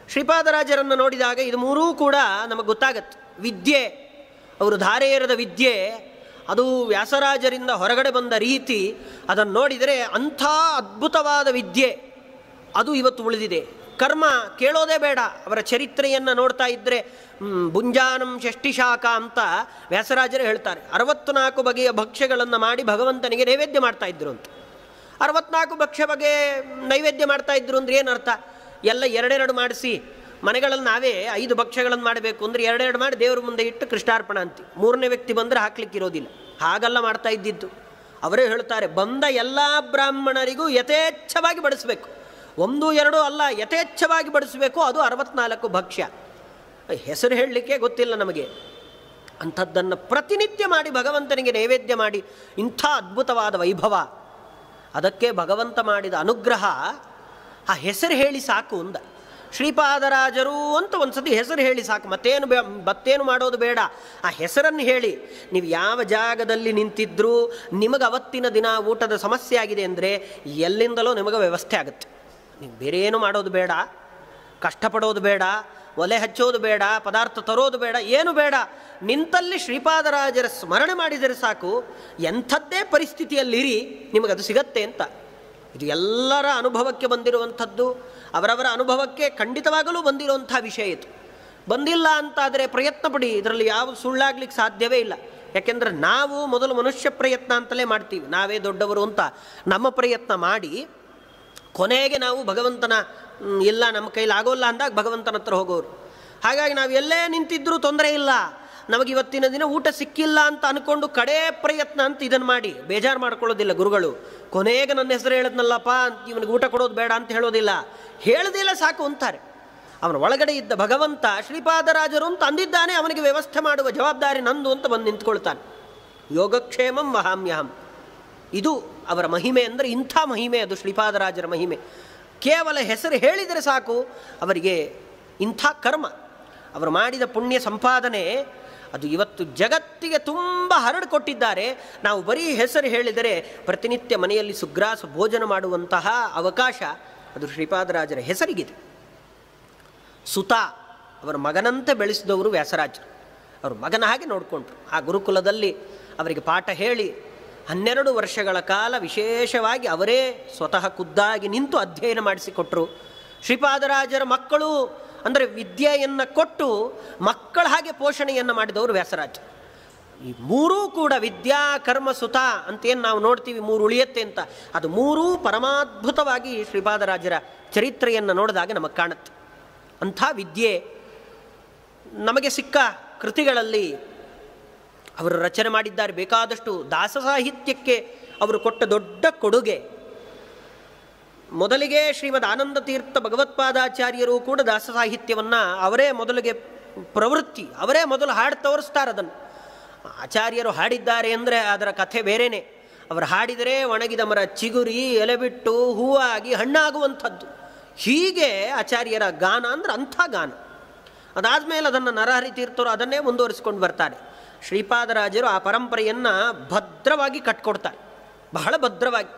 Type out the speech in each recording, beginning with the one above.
ಶ್ರೀಪಾದರಾಜರನ್ನು ನೋಡಿದಾಗ ಇದು ಮೂರೂ ಕೂಡ ನಮಗೆ ಗೊತ್ತಾಗತ್ತೆ. ವಿದ್ಯೆ, ಅವರು ಧಾರೆ ಎರೆದ ವಿದ್ಯೆ, ಅದು ವ್ಯಾಸರಾಜರಿಂದ ಹೊರಗಡೆ ಬಂದ ರೀತಿ, ಅದನ್ನು ನೋಡಿದರೆ ಅಂಥ ಅದ್ಭುತವಾದ ವಿದ್ಯೆ ಅದು ಇವತ್ತು ಉಳಿದಿದೆ. ಕರ್ಮ ಕೇಳೋದೇ ಬೇಡ. ಅವರ ಚರಿತ್ರೆಯನ್ನು ನೋಡ್ತಾ ಇದ್ದರೆ ಭುಂಜಾನಂ ಷಷ್ಠಿಶಾಖ ಅಂತ ವ್ಯಾಸರಾಜರೇ ಹೇಳ್ತಾರೆ. 64 ಬಗೆಯ ಭಕ್ಷ್ಯಗಳನ್ನು ಮಾಡಿ ಭಗವಂತನಿಗೆ ನೈವೇದ್ಯ ಮಾಡ್ತಾಯಿದ್ರು ಅಂತ. 64 ಭಕ್ಷ್ಯ ಬಗೆ ನೈವೇದ್ಯ ಮಾಡ್ತಾಯಿದ್ರು ಅಂದರೆ ಏನು ಅರ್ಥ? ಎಲ್ಲ ಎರಡೆರಡು ಮಾಡಿಸಿ, ಮನೆಗಳಲ್ಲಿ ನಾವೇ 5 ಭಕ್ಷ್ಯಗಳನ್ನು ಮಾಡಬೇಕು ಅಂದರೆ ಎರಡೆರಡು ಮಾಡಿ ದೇವ್ರ ಮುಂದೆ ಇಟ್ಟು ಕೃಷ್ಣಾರ್ಪಣ ಅಂತೀವಿ. 3ನೇ ವ್ಯಕ್ತಿ ಬಂದರೆ ಹಾಕ್ಲಿಕ್ಕಿರೋದಿಲ್ಲ. ಹಾಗೆಲ್ಲ ಮಾಡ್ತಾ ಇದ್ದಿದ್ದು. ಅವರೇ ಹೇಳ್ತಾರೆ, ಬಂದ ಎಲ್ಲ ಬ್ರಾಹ್ಮಣರಿಗೂ ಯಥೇಚ್ಛವಾಗಿ ಬಡಿಸಬೇಕು. 1-2 ಅಲ್ಲ, ಯಥೇಚ್ಛವಾಗಿ ಬಡಿಸಬೇಕು. ಅದು 64 ಭಕ್ಷ್ಯ. ಹೆಸರು ಹೇಳಲಿಕ್ಕೆ ಗೊತ್ತಿಲ್ಲ ನಮಗೆ. ಅಂಥದ್ದನ್ನು ಪ್ರತಿನಿತ್ಯ ಮಾಡಿ ಭಗವಂತನಿಗೆ ನೈವೇದ್ಯ ಮಾಡಿ ಇಂಥ ಅದ್ಭುತವಾದ ವೈಭವ. ಅದಕ್ಕೆ ಭಗವಂತ ಮಾಡಿದ ಅನುಗ್ರಹ. ಆ ಹೆಸರು ಹೇಳಿ ಸಾಕು ಅಂದ. ಶ್ರೀಪಾದರಾಜರು ಅಂತ ಒಂದು ಸತಿ ಹೆಸರು ಹೇಳಿ ಸಾಕು, ಮತ್ತೇನು ಮಾಡೋದು ಬೇಡ. ಆ ಹೆಸರನ್ನು ಹೇಳಿ ನೀವು ಯಾವ ಜಾಗದಲ್ಲಿ ನಿಂತಿದ್ರೂ ನಿಮಗೆ ಅವತ್ತಿನ ದಿನ ಊಟದ ಸಮಸ್ಯೆ ಆಗಿದೆ ಅಂದರೆ ಎಲ್ಲಿಂದಲೋ ನಿಮಗೆ ವ್ಯವಸ್ಥೆ ಆಗುತ್ತೆ. ನೀವು ಬೇರೆ ಏನು ಮಾಡೋದು ಬೇಡ, ಕಷ್ಟಪಡೋದು ಬೇಡ, ಒಲೆ ಹಚ್ಚೋದು ಬೇಡ, ಪದಾರ್ಥ ತರೋದು ಬೇಡ, ಏನು ಬೇಡ. ನಿಂತಲ್ಲಿ ಶ್ರೀಪಾದರಾಜರ ಸ್ಮರಣೆ ಮಾಡಿದರೆ ಸಾಕು, ಎಂಥದ್ದೇ ಪರಿಸ್ಥಿತಿಯಲ್ಲಿರಿ ನಿಮಗದು ಸಿಗತ್ತೆ ಅಂತ. ಇದು ಎಲ್ಲರ ಅನುಭವಕ್ಕೆ ಬಂದಿರುವಂಥದ್ದು, ಅವರವರ ಅನುಭವಕ್ಕೆ ಖಂಡಿತವಾಗಲೂ ಬಂದಿರುವಂಥ ವಿಷಯ ಇದು. ಬಂದಿಲ್ಲ ಅಂತಾದರೆ ಪ್ರಯತ್ನ ಪಡಿ, ಇದರಲ್ಲಿ ಯಾವ ಸುಳ್ಳಾಗ್ಲಿಕ್ಕೆ ಸಾಧ್ಯವೇ ಇಲ್ಲ. ಯಾಕೆಂದರೆ ನಾವು ಮೊದಲು ಮನುಷ್ಯ ಪ್ರಯತ್ನ ಅಂತಲೇ ಮಾಡ್ತೀವಿ, ನಾವೇ ದೊಡ್ಡವರು ಅಂತ ನಮ್ಮ ಪ್ರಯತ್ನ ಮಾಡಿ ಕೊನೆಗೆ ನಾವು ಭಗವಂತನ ಇಲ್ಲ ನಮ್ಮ ಕೈಲಿ ಆಗೋಲ್ಲ ಅಂದಾಗ ಭಗವಂತನ ಹತ್ರ ಹೋಗೋರು. ಹಾಗಾಗಿ ನಾವು ಎಲ್ಲೇ ನಿಂತಿದ್ರೂ ತೊಂದರೆ ಇಲ್ಲ, ನಮಗೆ ಇವತ್ತಿನ ದಿನ ಊಟ ಸಿಕ್ಕಿಲ್ಲ ಅಂತ ಅಂದ್ಕೊಂಡು ಕಡೇ ಪ್ರಯತ್ನ ಅಂತ ಇದನ್ನು ಮಾಡಿ ಬೇಜಾರು ಮಾಡ್ಕೊಳ್ಳೋದಿಲ್ಲ ಗುರುಗಳು. ಕೊನೆಗೆ ನನ್ನ ಹೆಸರು ಹೇಳಿದ್ನಲ್ಲಪ್ಪ, ಇವನಿಗೆ ಊಟ ಕೊಡೋದು ಬೇಡ ಅಂತ ಹೇಳೋದಿಲ್ಲ, ಹೇಳೋದಿಲ್ಲ ಸಾಕು ಅಂತಾರೆ. ಅವನ ಒಳಗಡೆ ಇದ್ದ ಭಗವಂತ ಶ್ರೀಪಾದರಾಜರು ಅಂತ ಅಂದಿದ್ದಾನೆ, ಅವನಿಗೆ ವ್ಯವಸ್ಥೆ ಮಾಡುವ ಜವಾಬ್ದಾರಿ ನಂದು ಅಂತ ಬಂದು ನಿಂತ್ಕೊಳ್ತಾನೆ. ಯೋಗಕ್ಷೇಮಂ ವಹಾಮ್ಯಹಂ. ಇದು ಅವರ ಮಹಿಮೆ. ಅಂದರೆ ಇಂಥ ಮಹಿಮೆ ಅದು ಶ್ರೀಪಾದರಾಜರ ಮಹಿಮೆ. ಕೇವಲ ಹೆಸರು ಹೇಳಿದರೆ ಸಾಕು ಅವರಿಗೆ ಇಂಥ ಕರ್ಮ, ಅವರು ಮಾಡಿದ ಪುಣ್ಯ ಸಂಪಾದನೆ ಅದು ಇವತ್ತು ಜಗತ್ತಿಗೆ ತುಂಬ ಹರಡಿಕೊಟ್ಟಿದ್ದಾರೆ. ನಾವು ಬರೀ ಹೆಸರು ಹೇಳಿದರೆ ಪ್ರತಿನಿತ್ಯ ಮನೆಯಲ್ಲಿ ಸುಗ್ರಾಸ ಭೋಜನ ಮಾಡುವಂತಹ ಅವಕಾಶ ಅದು ಶ್ರೀಪಾದರಾಜರ ಹೆಸರಿಗಿದೆ. ಸುತ, ಅವರ ಮಗನಂತೆ ಬೆಳೆಸಿದವರು ವ್ಯಾಸರಾಜರು. ಅವರು ಮಗನ ಹಾಗೆ ನೋಡಿಕೊಂಡ್ರು. ಆ ಗುರುಕುಲದಲ್ಲಿ ಅವರಿಗೆ ಪಾಠ ಹೇಳಿ 12 ವರ್ಷಗಳ ಕಾಲ ವಿಶೇಷವಾಗಿ ಅವರೇ ಸ್ವತಃ ಖುದ್ದಾಗಿ ನಿಂತು ಅಧ್ಯಯನ ಮಾಡಿಸಿಕೊಟ್ರು. ಶ್ರೀಪಾದರಾಜರ ಮಕ್ಕಳು ಅಂದರೆ ವಿದ್ಯೆಯನ್ನು ಕೊಟ್ಟು ಮಕ್ಕಳ ಹಾಗೆ ಪೋಷಣೆಯನ್ನು ಮಾಡಿದವರು ವ್ಯಾಸರಾಜ. ಈ ಮೂರೂ ಕೂಡ ವಿದ್ಯಾ ಕರ್ಮ ಸುತ ಅಂತೇನು ನಾವು ನೋಡ್ತೀವಿ, 3 ಉಳಿಯತ್ತೆ ಅಂತ, ಅದು ಮೂರೂ ಪರಮಾದ್ಭುತವಾಗಿ ಶ್ರೀಪಾದರಾಜರ ಚರಿತ್ರೆಯನ್ನು ನೋಡಿದಾಗ ನಮಗೆ ಕಾಣುತ್ತೆ. ಅಂಥ ವಿದ್ಯೆ ನಮಗೆ ಸಿಕ್ಕ ಕೃತಿಗಳಲ್ಲಿ ಅವರು ರಚನೆ ಮಾಡಿದ್ದಾರೆ. ಬೇಕಾದಷ್ಟು ದಾಸ ಸಾಹಿತ್ಯಕ್ಕೆ ಅವರು ಕೊಟ್ಟ ದೊಡ್ಡ ಕೊಡುಗೆ. ಮೊದಲಿಗೆ ಶ್ರೀಮದ್ ಆನಂದ ತೀರ್ಥ ಭಗವತ್ಪಾದಾಚಾರ್ಯರು ಕೂಡ ದಾಸ ಸಾಹಿತ್ಯವನ್ನು ಅವರೇ ಮೊದಲಿಗೆ ಪ್ರವೃತ್ತಿ, ಅವರೇ ಮೊದಲು ಹಾಡು ತೋರಿಸ್ತಾರೆ. ಅದನ್ನು ಆಚಾರ್ಯರು ಹಾಡಿದ್ದಾರೆ ಅಂದರೆ ಅದರ ಕಥೆ ಬೇರೆಯೇ. ಅವರು ಹಾಡಿದರೆ ಒಣಗಿದ ಮರ ಚಿಗುರಿ ಎಲೆ ಬಿಟ್ಟು ಹೂವಾಗಿ ಹಣ್ಣಾಗುವಂಥದ್ದು. ಹೀಗೆ ಆಚಾರ್ಯರ ಗಾನ ಅಂದರೆ ಅಂಥ ಗಾನ. ಅದಾದಮೇಲೆ ಅದನ್ನು ನರಹರಿ ತೀರ್ಥರು ಅದನ್ನೇ ಮುಂದುವರಿಸ್ಕೊಂಡು ಬರ್ತಾರೆ. ಶ್ರೀಪಾದರಾಜರು ಆ ಪರಂಪರೆಯನ್ನು ಭದ್ರವಾಗಿ ಕಟ್ಕೊಡ್ತಾರೆ, ಬಹಳ ಭದ್ರವಾಗಿ.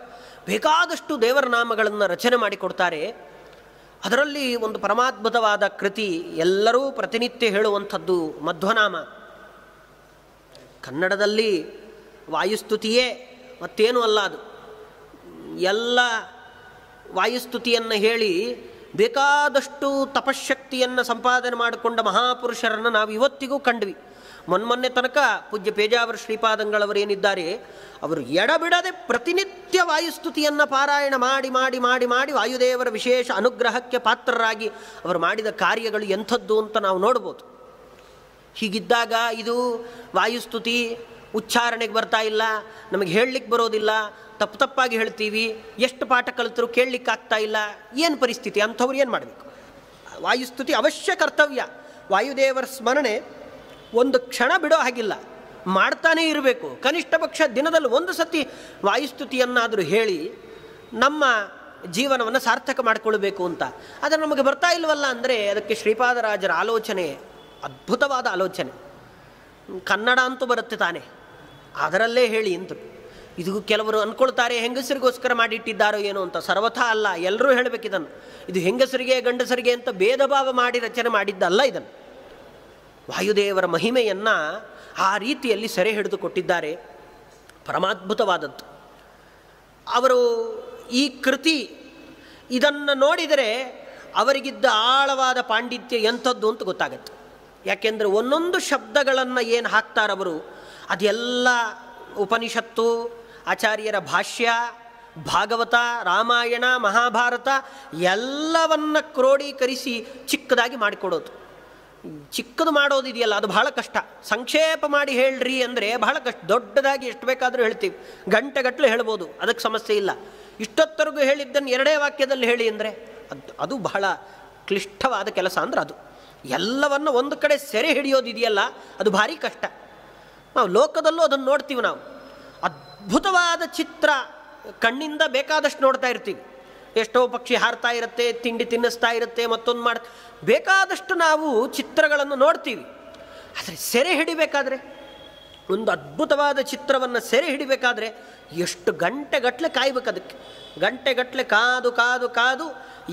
ಬೇಕಾದಷ್ಟು ದೇವರ ನಾಮಗಳನ್ನು ರಚನೆ ಮಾಡಿಕೊಡ್ತಾರೆ. ಅದರಲ್ಲಿ ಒಂದು ಪರಮಾದ್ಭುತವಾದ ಕೃತಿ ಎಲ್ಲರೂ ಪ್ರತಿನಿತ್ಯ ಹೇಳುವಂಥದ್ದು ಮಧ್ವನಾಮ. ಕನ್ನಡದಲ್ಲಿ ವಾಯುಸ್ತುತಿಯೇ, ಮತ್ತೇನೂ ಅಲ್ಲ ಅದು. ಎಲ್ಲ ವಾಯುಸ್ತುತಿಯನ್ನು ಹೇಳಿ ಬೇಕಾದಷ್ಟು ತಪಶಕ್ತಿಯನ್ನು ಸಂಪಾದನೆ ಮಾಡಿಕೊಂಡ ಮಹಾಪುರುಷರನ್ನು ನಾವು ಇವತ್ತಿಗೂ ಕಂಡ್ವಿ. ಮೊನ್ನೆ ತನಕ ಪೂಜ್ಯ ಪೇಜಾವರ ಶ್ರೀಪಾದಂಗಳವರೇನಿದ್ದಾರೆ, ಅವರು ಎಡಬಿಡದೆ ಪ್ರತಿನಿತ್ಯ ವಾಯುಸ್ತುತಿಯನ್ನು ಪಾರಾಯಣ ಮಾಡಿ ಮಾಡಿ ಮಾಡಿ ಮಾಡಿ ವಾಯುದೇವರ ವಿಶೇಷ ಅನುಗ್ರಹಕ್ಕೆ ಪಾತ್ರರಾಗಿ ಅವರು ಮಾಡಿದ ಕಾರ್ಯಗಳು ಎಂಥದ್ದು ಅಂತ ನಾವು ನೋಡ್ಬೋದು. ಹೀಗಿದ್ದಾಗ ಇದು ವಾಯುಸ್ತುತಿ ಉಚ್ಚಾರಣೆಗೆ ಬರ್ತಾ ಇಲ್ಲ, ನಮಗೆ ಹೇಳಲಿಕ್ಕೆ ಬರೋದಿಲ್ಲ, ತಪ್ಪಾಗಿ ಹೇಳ್ತೀವಿ, ಎಷ್ಟು ಪಾಠ ಕಲಿತರು ಕೇಳಲಿಕ್ಕಾಗ್ತಾ ಇಲ್ಲ, ಏನು ಪರಿಸ್ಥಿತಿ? ಅಂಥವ್ರು ಏನು ಮಾಡಬೇಕು? ವಾಯುಸ್ತುತಿ ಅವಶ್ಯ ಕರ್ತವ್ಯ. ವಾಯುದೇವರ ಸ್ಮರಣೆ ಒಂದು ಕ್ಷಣ ಬಿಡೋ ಹಾಗಿಲ್ಲ, ಮಾಡ್ತಾನೇ ಇರಬೇಕು. ಕನಿಷ್ಠ ಪಕ್ಷ ದಿನದಲ್ಲಿ 1 ಸತಿ ವಾಯುಸ್ತುತಿಯನ್ನಾದರೂ ಹೇಳಿ ನಮ್ಮ ಜೀವನವನ್ನು ಸಾರ್ಥಕ ಮಾಡಿಕೊಳ್ಬೇಕು ಅಂತ. ಆದರೆ ನಮಗೆ ಬರ್ತಾ ಇಲ್ವಲ್ಲ ಅಂದರೆ ಅದಕ್ಕೆ ಶ್ರೀಪಾದರಾಜರ ಆಲೋಚನೆ ಅದ್ಭುತವಾದ ಆಲೋಚನೆ. ಕನ್ನಡ ಅಂತೂ ಬರುತ್ತೆ ತಾನೆ, ಅದರಲ್ಲೇ ಹೇಳಿ ಅಂತ. ಇದು ಕೆಲವರು ಅಂದ್ಕೊಳ್ತಾರೆ ಹೆಂಗಸರಿಗೋಸ್ಕರ ಮಾಡಿಟ್ಟಿದ್ದಾರೋ ಏನೋ ಅಂತ. ಸರ್ವಥಾ ಅಲ್ಲ, ಎಲ್ಲರೂ ಹೇಳಬೇಕಿದನ್ನು. ಇದು ಹೆಂಗಸರಿಗೆ ಗಂಡಸರಿಗೆ ಅಂತ ಭೇದ ಭಾವ ಮಾಡಿ ರಚನೆ ಮಾಡಿದ್ದಲ್ಲ. ಇದನ್ನು ವಾಯುದೇವರ ಮಹಿಮೆಯನ್ನು ಆ ರೀತಿಯಲ್ಲಿ ಸೆರೆ ಹಿಡಿದು ಕೊಟ್ಟಿದ್ದಾರೆ. ಪರಮಾದ್ಭುತವಾದದ್ದು. ಅವರು ಈ ಕೃತಿ ಇದನ್ನು ನೋಡಿದರೆ ಅವರಿಗಿದ್ದ ಆಳವಾದ ಪಾಂಡಿತ್ಯ ಎಂಥದ್ದು ಅಂತ ಗೊತ್ತಾಗತ್ತೆ. ಯಾಕೆಂದರೆ ಒಂದೊಂದು ಶಬ್ದಗಳನ್ನು ಏನು ಹಾಕ್ತಾರವರು ಅದೆಲ್ಲ ಉಪನಿಷತ್ತು, ಆಚಾರ್ಯರ ಭಾಷ್ಯ, ಭಾಗವತ, ರಾಮಾಯಣ, ಮಹಾಭಾರತ ಎಲ್ಲವನ್ನ ಕ್ರೋಢೀಕರಿಸಿ ಚಿಕ್ಕದಾಗಿ ಮಾಡಿಕೊಡೋದು. ಚಿಕ್ಕದು ಮಾಡೋದಿದೆಯಲ್ಲ ಅದು ಬಹಳ ಕಷ್ಟ. ಸಂಕ್ಷೇಪ ಮಾಡಿ ಹೇಳ್ರಿ ಅಂದರೆ ಬಹಳ ಕಷ್ಟ. ದೊಡ್ಡದಾಗಿ ಎಷ್ಟು ಬೇಕಾದರೂ ಹೇಳ್ತೀವಿ, ಗಂಟೆಗಟ್ಟಲೆ ಹೇಳ್ಬೋದು, ಅದಕ್ಕೆ ಸಮಸ್ಯೆ ಇಲ್ಲ. ಇಷ್ಟೊತ್ತರೆಗೂ ಹೇಳಿದ್ದನ್ನು 2 ವಾಕ್ಯದಲ್ಲಿ ಹೇಳಿ ಅಂದರೆ ಅದು ಬಹಳ ಕ್ಲಿಷ್ಟವಾದ ಕೆಲಸ. ಅಂದ್ರೆ ಅದು ಎಲ್ಲವನ್ನು ಒಂದು ಕಡೆ ಸೆರೆ ಹಿಡಿಯೋದಿದೆಯಲ್ಲ ಅದು ಭಾರಿ ಕಷ್ಟ. ನಾವು ಲೋಕದಲ್ಲೂ ಅದನ್ನು ನೋಡ್ತೀವಿ. ನಾವು ಅದ್ಭುತವಾದ ಚಿತ್ರ ಕಣ್ಣಿಂದ ಬೇಕಾದಷ್ಟು ನೋಡ್ತಾ ಇರ್ತೀವಿ. ಎಷ್ಟೋ ಪಕ್ಷಿ ಹಾರ್ತಾ ಇರುತ್ತೆ, ತಿಂಡಿ ತಿನ್ನಿಸ್ತಾ ಇರುತ್ತೆ, ಮತ್ತೊಂದು ಬೇಕಾದಷ್ಟು ನಾವು ಚಿತ್ರಗಳನ್ನು ನೋಡ್ತೀವಿ. ಆದರೆ ಸೆರೆ ಹಿಡಿಬೇಕಾದ್ರೆ, ಒಂದು ಅದ್ಭುತವಾದ ಚಿತ್ರವನ್ನು ಸೆರೆ ಹಿಡಿಬೇಕಾದ್ರೆ ಎಷ್ಟು ಗಂಟೆಗಟ್ಟಲೆ ಕಾಯ್ಬೇಕು. ಅದಕ್ಕೆ ಗಂಟೆಗಟ್ಟಲೆ ಕಾದು ಕಾದು ಕಾದು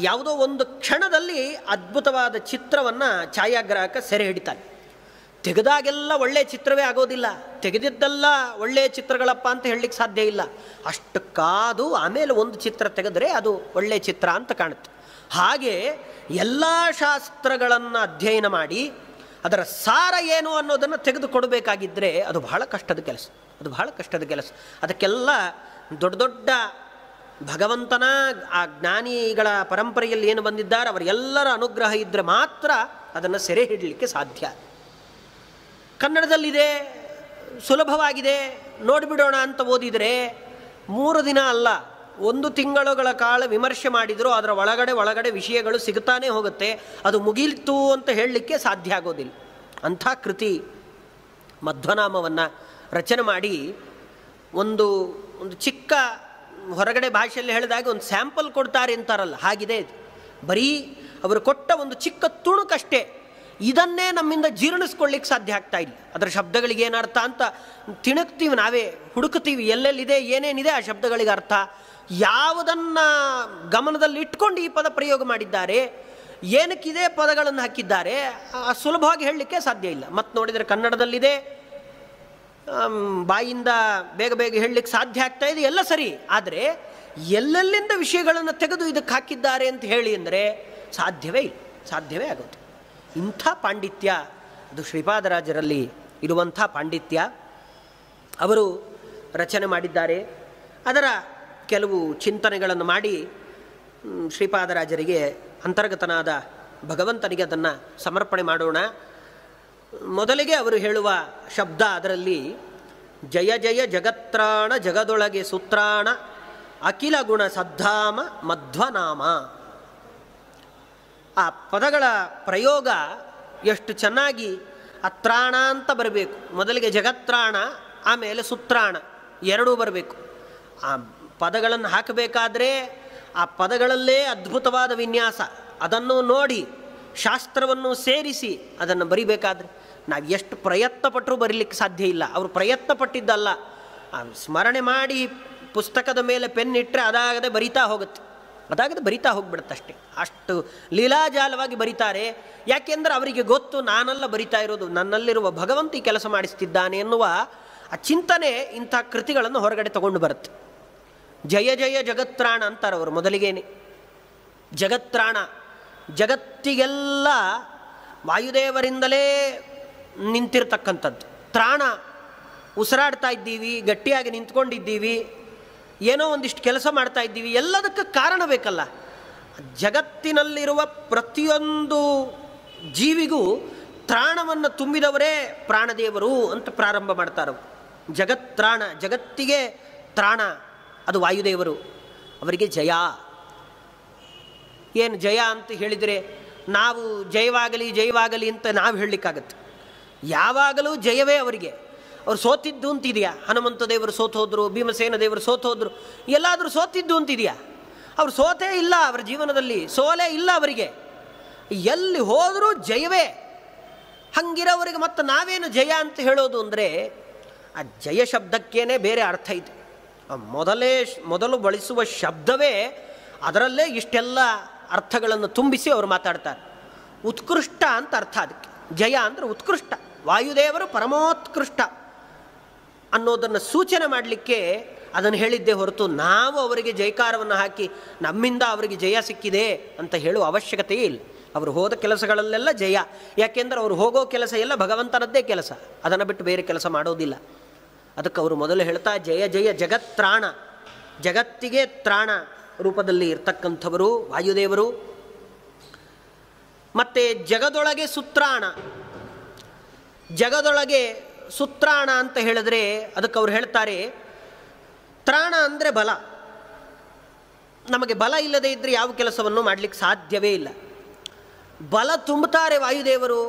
ಯಾವುದೋ ಒಂದು ಕ್ಷಣದಲ್ಲಿ ಅದ್ಭುತವಾದ ಚಿತ್ರವನ್ನು ಛಾಯಾಗ್ರಾಹಕ ಸೆರೆ ಹಿಡಿತಾನೆ. ತೆಗೆದಾಗೆಲ್ಲ ಒಳ್ಳೆಯ ಚಿತ್ರವೇ ಆಗೋದಿಲ್ಲ, ತೆಗೆದಿದ್ದೆಲ್ಲ ಒಳ್ಳೆಯ ಚಿತ್ರಗಳಪ್ಪ ಅಂತ ಹೇಳಲಿಕ್ಕೆ ಸಾಧ್ಯ ಇಲ್ಲ. ಅಷ್ಟು ಕಾದು ಆಮೇಲೆ ಒಂದು ಚಿತ್ರ ತೆಗೆದರೆ ಅದು ಒಳ್ಳೆಯ ಚಿತ್ರ ಅಂತ ಕಾಣುತ್ತೆ. ಹಾಗೆ ಎಲ್ಲ ಶಾಸ್ತ್ರಗಳನ್ನು ಅಧ್ಯಯನ ಮಾಡಿ ಅದರ ಸಾರ ಏನು ಅನ್ನೋದನ್ನು ತೆಗೆದುಕೊಡಬೇಕಾಗಿದ್ದರೆ ಅದು ಬಹಳ ಕಷ್ಟದ ಕೆಲಸ. ಅದು ಬಹಳ ಕಷ್ಟದ ಕೆಲಸ. ಅದಕ್ಕೆಲ್ಲ ದೊಡ್ಡ ದೊಡ್ಡ ಭಗವಂತನ ಆ ಜ್ಞಾನಿಗಳ ಪರಂಪರೆಯಲ್ಲಿ ಏನು ಬಂದಿದ್ದಾರೆ ಅವರೆಲ್ಲರ ಅನುಗ್ರಹ ಇದ್ದರೆ ಮಾತ್ರ ಅದನ್ನು ಸೆರೆ ಹಿಡಲಿಕ್ಕೆ ಸಾಧ್ಯ. ಕನ್ನಡದಲ್ಲಿದೆ, ಸುಲಭವಾಗಿದೆ, ನೋಡಿಬಿಡೋಣ ಅಂತ ಓದಿದರೆ 3 ದಿನ ಅಲ್ಲ 1 ತಿಂಗಳುಗಳ ಕಾಲ ವಿಮರ್ಶೆ ಮಾಡಿದರೂ ಅದರ ಒಳಗಡೆ ವಿಷಯಗಳು ಸಿಗುತ್ತಾನೆ ಹೋಗುತ್ತೆ. ಅದು ಮುಗಿಲ್ತು ಅಂತ ಹೇಳಲಿಕ್ಕೆ ಸಾಧ್ಯ ಆಗೋದಿಲ್ಲ. ಅಂಥ ಕೃತಿ ಮಧ್ವನಾಮವನ್ನು ರಚನೆ ಮಾಡಿ ಒಂದು ಚಿಕ್ಕ ಹೊರಗಡೆ ಭಾಷೆಯಲ್ಲಿ ಹೇಳಿದಾಗ ಒಂದು ಸ್ಯಾಂಪಲ್ ಕೊಡ್ತಾರೆ ಅಂತಾರಲ್ಲ, ಹಾಗಿದೆ ಇದು. ಬರೀ ಅವರು ಕೊಟ್ಟ ಒಂದು ಚಿಕ್ಕ ತುಣುಕಷ್ಟೇ. ಇದನ್ನೇ ನಮ್ಮಿಂದ ಜೀರ್ಣಿಸ್ಕೊಳ್ಳಿಕ್ಕೆ ಸಾಧ್ಯ ಆಗ್ತಾ ಇಲ್ಲ. ಅದರ ಶಬ್ದಗಳಿಗೆ ಏನು ಅರ್ಥ ಅಂತ ತಿಣಕ್ತೀವಿ, ನಾವೇ ಹುಡುಕ್ತೀವಿ, ಎಲ್ಲೆಲ್ಲಿದೆ ಏನೇನಿದೆ ಆ ಶಬ್ದಗಳಿಗೆ ಅರ್ಥ, ಯಾವುದನ್ನು ಗಮನದಲ್ಲಿ ಇಟ್ಕೊಂಡು ಈ ಪದ ಪ್ರಯೋಗ ಮಾಡಿದ್ದಾರೆ, ಏನಕ್ಕಿದೆ ಪದಗಳನ್ನು ಹಾಕಿದ್ದಾರೆ, ಸುಲಭವಾಗಿ ಹೇಳಲಿಕ್ಕೆ ಸಾಧ್ಯ ಇಲ್ಲ. ಮತ್ತು ನೋಡಿದರೆ ಕನ್ನಡದಲ್ಲಿದೆ, ಬಾಯಿಂದ ಬೇಗ ಬೇಗ ಹೇಳಲಿಕ್ಕೆ ಸಾಧ್ಯ ಆಗ್ತಾ ಇದೆ, ಎಲ್ಲ ಸರಿ. ಆದರೆ ಎಲ್ಲೆಲ್ಲಿಂದ ವಿಷಯಗಳನ್ನು ತೆಗೆದು ಇದಕ್ಕೆ ಹಾಕಿದ್ದಾರೆ ಅಂತ ಹೇಳಿ ಅಂದರೆ ಸಾಧ್ಯವೇ ಇಲ್ಲ, ಸಾಧ್ಯವೇ ಆಗೋದು. ಇಂಥ ಪಾಂಡಿತ್ಯ ಅದು ಶ್ರೀಪಾದರಾಜರಲ್ಲಿ ಇರುವಂಥ ಪಾಂಡಿತ್ಯ. ಅವರು ರಚನೆ ಮಾಡಿದ್ದಾರೆ. ಅದರ ಕೆಲವು ಚಿಂತನೆಗಳನ್ನು ಮಾಡಿ ಶ್ರೀಪಾದರಾಜರಿಗೆ ಅಂತರ್ಗತನಾದ ಭಗವಂತನಿಗೆ ಅದನ್ನು ಸಮರ್ಪಣೆ ಮಾಡೋಣ. ಮೊದಲಿಗೆ ಅವರು ಹೇಳುವ ಶಬ್ದ ಅದರಲ್ಲಿ ಜಯ ಜಯ ಜಗತ್ರಾಣ ಜಗದೊಳಗೆ ಸುತ್ರಾಣ ಅಖಿಲ ಗುಣ ಸದ್ಧಾಮ ಮಧ್ವನಾಮ. ಆ ಪದಗಳ ಪ್ರಯೋಗ ಎಷ್ಟು ಚೆನ್ನಾಗಿ, ಅತ್ರಾಣ ಅಂತ ಬರಬೇಕು, ಮೊದಲಿಗೆ ಜಗತ್ರಾಣ ಆಮೇಲೆ ಸುತ್ರಾಣ ಎರಡೂ ಬರಬೇಕು. ಆ ಪದಗಳನ್ನು ಹಾಕಬೇಕಾದ್ರೆ ಆ ಪದಗಳಲ್ಲೇ ಅದ್ಭುತವಾದ ವಿನ್ಯಾಸ, ಅದನ್ನು ನೋಡಿ ಶಾಸ್ತ್ರವನ್ನು ಸೇರಿಸಿ ಅದನ್ನು ಬರಿಬೇಕಾದ್ರೆ ನಾವು ಎಷ್ಟು ಪ್ರಯತ್ನಪಟ್ಟರೂ ಬರೀಲಿಕ್ಕೆ ಸಾಧ್ಯ ಇಲ್ಲ. ಅವರು ಪ್ರಯತ್ನ ಪಟ್ಟಿದ್ದಲ್ಲ, ಸ್ಮರಣೆ ಮಾಡಿ ಪುಸ್ತಕದ ಮೇಲೆ ಪೆನ್ ಇಟ್ಟರೆ ಅದಾಗದೆ ಬರಿತಾ ಹೋಗುತ್ತೆ, ಅದಾಗದೆ ಬರಿತಾ ಹೋಗ್ಬಿಡುತ್ತಷ್ಟೆ. ಅಷ್ಟು ಲೀಲಾಜಾಲವಾಗಿ ಬರಿತಾರೆ. ಯಾಕೆಂದರೆ ಅವರಿಗೆ ಗೊತ್ತು, ನಾನೆಲ್ಲ ಬರಿತಾ ಇರೋದು, ನನ್ನಲ್ಲಿರುವ ಭಗವಂತ ಈ ಕೆಲಸ ಮಾಡಿಸ್ತಿದ್ದಾನೆ ಎನ್ನುವ ಆ ಚಿಂತನೆ ಇಂಥ ಕೃತಿಗಳನ್ನು ಹೊರಗಡೆ ತಗೊಂಡು ಬರುತ್ತೆ. ಜಯ ಜಯ ಜಗತ್ರಾಣ ಅಂತಾರೆ ಅವರು ಮೊದಲಿಗೇನೆ. ಜಗತ್ರಾಣ, ಜಗತ್ತಿಗೆಲ್ಲ ವಾಯುದೇವರಿಂದಲೇ ನಿಂತಿರ್ತಕ್ಕಂಥದ್ದು. ತ್ರಾಣ, ಉಸಿರಾಡ್ತಾ ಇದ್ದೀವಿ, ಗಟ್ಟಿಯಾಗಿ ನಿಂತ್ಕೊಂಡಿದ್ದೀವಿ, ಏನೋ ಒಂದಿಷ್ಟು ಕೆಲಸ ಮಾಡ್ತಾ ಇದ್ದೀವಿ, ಎಲ್ಲದಕ್ಕೆ ಕಾರಣ ಬೇಕಲ್ಲ. ಜಗತ್ತಿನಲ್ಲಿರುವ ಪ್ರತಿಯೊಂದು ಜೀವಿಗೂ ತ್ರಾಣವನ್ನು ತುಂಬಿದವರೇ ಪ್ರಾಣದೇವರು ಅಂತ ಪ್ರಾರಂಭ ಮಾಡ್ತಾರೆ. ಜಗತ್ರಾಣ, ಜಗತ್ತಿಗೆ ತ್ರಾಣ ಅದು ವಾಯುದೇವರು. ಅವರಿಗೆ ಜಯ. ಏನು ಜಯ ಅಂತ ಹೇಳಿದರೆ ನಾವು ಜಯವಾಗಲಿ ಜಯವಾಗಲಿ ಅಂತ ನಾವು ಹೇಳಲಿಕ್ಕಾಗತ್ತೆ. ಯಾವಾಗಲೂ ಜಯವೇ ಅವರಿಗೆ. ಅವ್ರು ಸೋತಿದ್ದು ಅಂತಿದೆಯಾ? ಹನುಮಂತ ದೇವರು ಸೋತು ಹೋದರು, ಭೀಮಸೇನ ದೇವರು ಸೋತು ಹೋದರು, ಎಲ್ಲಾದರೂ ಸೋತಿದ್ದು ಅಂತಿದೆಯಾ? ಅವರು ಸೋತೇ ಇಲ್ಲ, ಅವರ ಜೀವನದಲ್ಲಿ ಸೋಲೇ ಇಲ್ಲ ಅವರಿಗೆ. ಎಲ್ಲಿ ಹೋದರೂ ಜಯವೇ. ಹಂಗಿರೋವರಿಗೆ ಮತ್ತು ನಾವೇನು ಜಯ ಅಂತ ಹೇಳೋದು ಅಂದರೆ ಆ ಜಯ ಶಬ್ದಕ್ಕೇನೆ ಬೇರೆ ಅರ್ಥ ಇದೆ. ಮೊದಲು ಬಳಸುವ ಶಬ್ದವೇ ಅದರಲ್ಲೇ ಇಷ್ಟೆಲ್ಲ ಅರ್ಥಗಳನ್ನು ತುಂಬಿಸಿ ಅವರು ಮಾತಾಡ್ತಾರೆ. ಉತ್ಕೃಷ್ಟ ಅಂತ ಅರ್ಥ ಅದಕ್ಕೆ. ಜಯ ಅಂದರೆ ಉತ್ಕೃಷ್ಟ, ವಾಯುದೇವರು ಪರಮೋತ್ಕೃಷ್ಟ ಅನ್ನೋದನ್ನು ಸೂಚನೆ ಮಾಡಲಿಕ್ಕೆ ಅದನ್ನು ಹೇಳಿದ್ದೇ ಹೊರತು ನಾವು ಅವರಿಗೆ ಜೈಕಾರವನ್ನು ಹಾಕಿ ನಮ್ಮಿಂದ ಅವರಿಗೆ ಜಯ ಸಿಕ್ಕಿದೆ ಅಂತ ಹೇಳುವ ಅವಶ್ಯಕತೆಯೇ ಇಲ್ಲ. ಅವರು ಹೋದ ಕೆಲಸಗಳಲ್ಲೆಲ್ಲ ಜಯ. ಯಾಕೆಂದರೆ ಅವರು ಹೋಗೋ ಕೆಲಸ ಎಲ್ಲ ಭಗವಂತನದ್ದೇ ಕೆಲಸ, ಅದನ್ನು ಬಿಟ್ಟು ಬೇರೆ ಕೆಲಸ ಮಾಡೋದಿಲ್ಲ. ಅದಕ್ಕೆ ಅವರು ಮೊದಲು ಹೇಳ್ತಾ ಜಯ ಜಯ ಜಗತ್ರಾಣ, ಜಗತ್ತಿಗೆ ತ್ರಾಣ ರೂಪದಲ್ಲಿ ಇರ್ತಕ್ಕಂಥವರು ವಾಯುದೇವರು. ಮತ್ತು ಜಗದೊಳಗೆ ಸುತ್ರಾಣ, ಜಗದೊಳಗೆ ಸುತ್ರಾಣ ಅಂತ ಹೇಳಿದ್ರೆ ಅದಕ್ಕೆ ಅವ್ರು ಹೇಳ್ತಾರೆ ತ್ರಾಣ ಅಂದರೆ ಬಲ. ನಮಗೆ ಬಲ ಇಲ್ಲದೇ ಇದ್ದರೆ ಯಾವ ಕೆಲಸವನ್ನು ಮಾಡಲಿಕ್ಕೆ ಸಾಧ್ಯವೇ ಇಲ್ಲ. ಬಲ ತುಂಬುತ್ತಾರೆ ವಾಯುದೇವರು.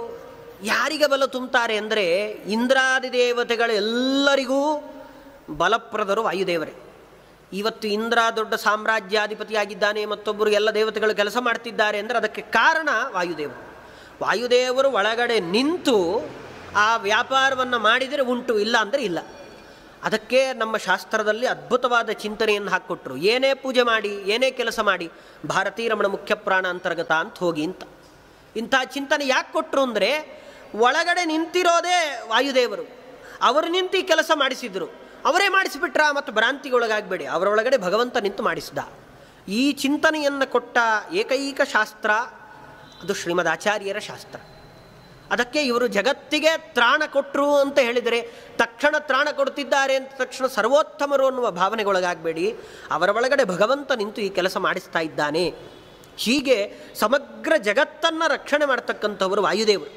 ಯಾರಿಗೆ ಬಲ ತುಂಬುತ್ತಾರೆ ಅಂದರೆ ಇಂದ್ರಾದಿ ದೇವತೆಗಳೆಲ್ಲರಿಗೂ ಬಲಪ್ರದರು ವಾಯುದೇವರೇ. ಇವತ್ತು ಇಂದ್ರ ದೊಡ್ಡ ಸಾಮ್ರಾಜ್ಯಾಧಿಪತಿಯಾಗಿದ್ದಾನೆ, ಮತ್ತೊಬ್ಬರು ಎಲ್ಲ ದೇವತೆಗಳು ಕೆಲಸ ಮಾಡ್ತಿದ್ದಾರೆ ಅಂದರೆ ಅದಕ್ಕೆ ಕಾರಣ ವಾಯುದೇವರು. ವಾಯುದೇವರು ಒಳಗಡೆ ನಿಂತು ಆ ವ್ಯಾಪಾರವನ್ನು ಮಾಡಿದರೆ ಉಂಟು, ಇಲ್ಲ ಅಂದರೆ ಇಲ್ಲ. ಅದಕ್ಕೆ ನಮ್ಮ ಶಾಸ್ತ್ರದಲ್ಲಿ ಅದ್ಭುತವಾದ ಚಿಂತನೆಯನ್ನು ಹಾಕ್ಕೊಟ್ರು. ಏನೇ ಪೂಜೆ ಮಾಡಿ, ಏನೇ ಕೆಲಸ ಮಾಡಿ, ಭಾರತೀ ರಮಣ ಮುಖ್ಯ ಪ್ರಾಣ ಅಂತರ್ಗತ ಅಂತ ಹೋಗಿ ಅಂತ. ಇಂಥ ಚಿಂತನೆ ಯಾಕೆ ಕೊಟ್ಟರು ಅಂದರೆ ಒಳಗಡೆ ನಿಂತಿರೋದೇ ವಾಯುದೇವರು. ಅವರು ನಿಂತು ಈ ಕೆಲಸ ಮಾಡಿಸಿದ್ರು, ಅವರೇ ಮಾಡಿಸಿಬಿಟ್ರ ಮತ್ತು ಭ್ರಾಂತಿಗೊಳಗಾಗಬೇಡಿ, ಅವರೊಳಗಡೆ ಭಗವಂತ ನಿಂತು ಮಾಡಿಸಿದ. ಈ ಚಿಂತನೆಯನ್ನು ಕೊಟ್ಟ ಏಕೈಕ ಶಾಸ್ತ್ರ ಅದು ಶ್ರೀಮದ್ ಆಚಾರ್ಯರ ಶಾಸ್ತ್ರ. ಅದಕ್ಕೆ ಇವರು ಜಗತ್ತಿಗೆ ತ್ರಾಣ ಕೊಟ್ಟರು ಅಂತ ಹೇಳಿದರೆ ತಕ್ಷಣ ತ್ರಾಣ ಕೊಡ್ತಿದ್ದಾರೆ ಅಂತ ತಕ್ಷಣ ಸರ್ವೋತ್ತಮರು ಅನ್ನುವ ಭಾವನೆಗೊಳಗಾಗಬೇಡಿ, ಅವರ ಒಳಗಡೆ ಭಗವಂತ ನಿಂತು ಈ ಕೆಲಸ ಮಾಡಿಸ್ತಾ ಇದ್ದಾನೆ. ಹೀಗೆ ಸಮಗ್ರ ಜಗತ್ತನ್ನು ರಕ್ಷಣೆ ಮಾಡ್ತಕ್ಕಂಥವರು ವಾಯುದೇವರು.